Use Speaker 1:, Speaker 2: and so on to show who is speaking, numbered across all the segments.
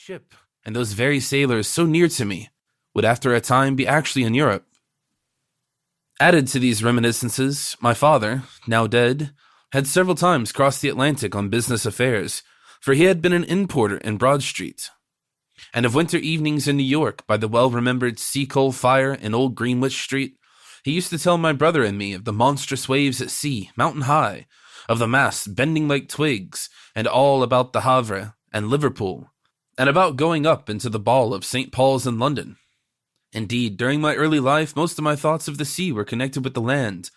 Speaker 1: ship, and those very sailors so near to me, would after a time be actually in Europe. Added to these reminiscences, my father, now dead, had several times crossed the Atlantic on business affairs, for he had been an importer in Broad Street. And of winter evenings in New York by the well-remembered sea-coal fire in Old Greenwich Street, he used to tell my brother and me of the monstrous waves at sea, mountain high, of the masts bending like twigs, and all about the Havre and Liverpool, and about going up into the ball of St. Paul's in London. Indeed, during my early life, most of my thoughts of the sea were connected with the land,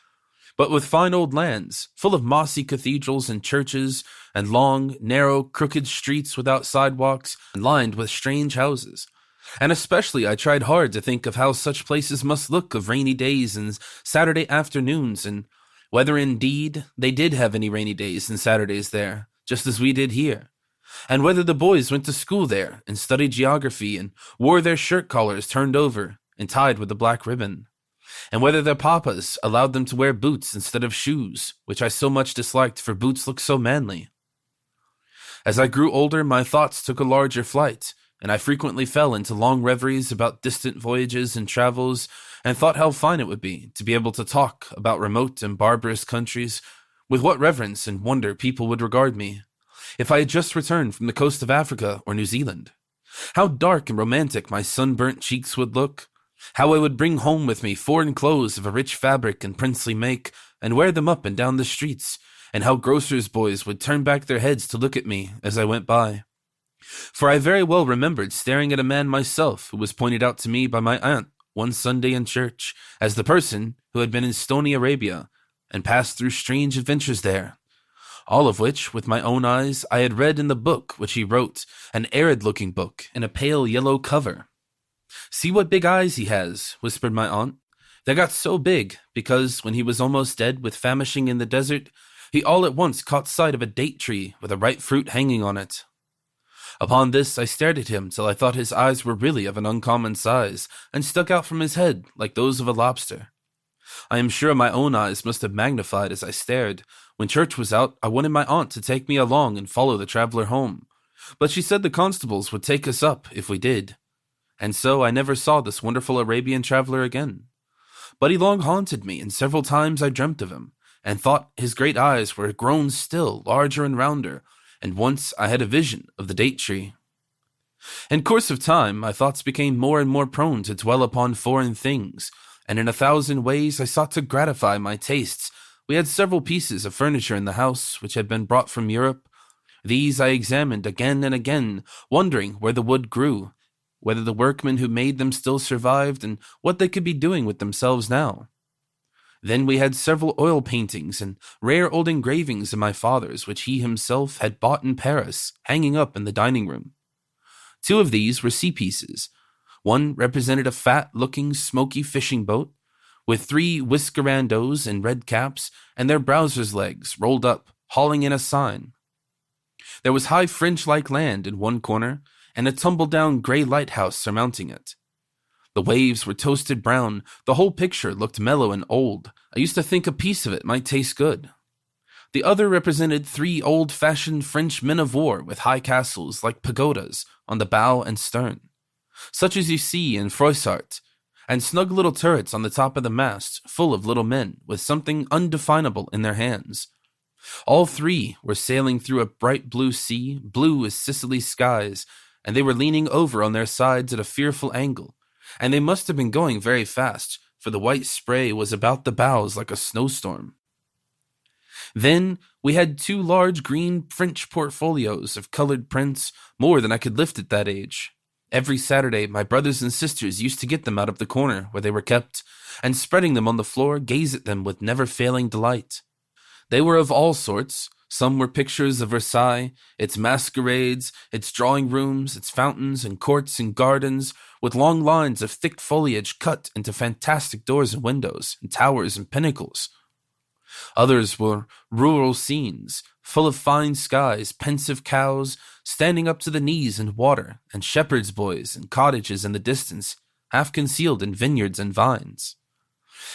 Speaker 1: but with fine old lands, full of mossy cathedrals and churches, and long, narrow, crooked streets without sidewalks, and lined with strange houses. And especially I tried hard to think of how such places must look of rainy days and Saturday afternoons, and whether indeed they did have any rainy days and Saturdays there, just as we did here, and whether the boys went to school there and studied geography and wore their shirt collars turned over and tied with a black ribbon, and whether their papas allowed them to wear boots instead of shoes, which I so much disliked, for boots looked so manly. As I grew older, my thoughts took a larger flight, and I frequently fell into long reveries about distant voyages and travels, and thought how fine it would be to be able to talk about remote and barbarous countries, with what reverence and wonder people would regard me, if I had just returned from the coast of Africa or New Zealand. How dark and romantic my sunburnt cheeks would look, how I would bring home with me foreign clothes of a rich fabric and princely make, and wear them up and down the streets, and how grocers' boys would turn back their heads to look at me as I went by. For I very well remembered staring at a man myself who was pointed out to me by my aunt one Sunday in church as the person who had been in Stony Arabia and passed through strange adventures there, all of which, with my own eyes, I had read in the book which he wrote, an arid-looking book in a pale yellow cover. "See what big eyes he has," whispered my aunt. "They got so big because, when he was almost dead with famishing in the desert, he all at once caught sight of a date tree with a ripe fruit hanging on it." Upon this I stared at him till I thought his eyes were really of an uncommon size, and stuck out from his head like those of a lobster. I am sure my own eyes must have magnified as I stared. When church was out, I wanted my aunt to take me along and follow the traveler home, but she said the constables would take us up if we did. And so I never saw this wonderful Arabian traveler again. But he long haunted me, and several times I dreamt of him, and thought his great eyes were grown still larger and rounder, and once I had a vision of the date tree. In course of time, my thoughts became more and more prone to dwell upon foreign things, and in 1,000 ways I sought to gratify my tastes. We had several pieces of furniture in the house which had been brought from Europe. These I examined again and again, wondering where the wood grew, whether the workmen who made them still survived, and what they could be doing with themselves now. Then we had several oil paintings and rare old engravings of my father's, which he himself had bought in Paris, hanging up in the dining room. 2 of these were sea pieces. One represented a fat-looking, smoky fishing boat, with 3 whiskerandos in red caps, and their browsers' legs rolled up, hauling in a sign. There was high French-like land in one corner, and a tumble-down grey lighthouse surmounting it. The waves were toasted brown. The whole picture looked mellow and old. I used to think a piece of it might taste good. The other represented 3 old-fashioned French men-of-war with high castles like pagodas on the bow and stern, such as you see in Froissart, and snug little turrets on the top of the mast, full of little men with something undefinable in their hands. All 3 were sailing through a bright blue sea, blue as Sicily's skies, and they were leaning over on their sides at a fearful angle, and they must have been going very fast, for the white spray was about the bows like a snowstorm. Then we had 2 large green French portfolios of colored prints, more than I could lift at that age. Every Saturday my brothers and sisters used to get them out of the corner where they were kept, and spreading them on the floor, gaze at them with never-failing delight. They were of all sorts. Some were pictures of Versailles, its masquerades, its drawing rooms, its fountains and courts and gardens, with long lines of thick foliage cut into fantastic doors and windows, and towers and pinnacles. Others were rural scenes, full of fine skies, pensive cows, standing up to the knees in water, and shepherds' boys and cottages in the distance, half concealed in vineyards and vines.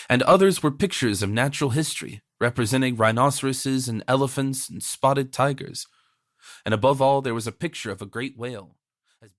Speaker 1: And others were pictures of natural history, representing rhinoceroses and elephants and spotted tigers. And above all, there was a picture of a great whale.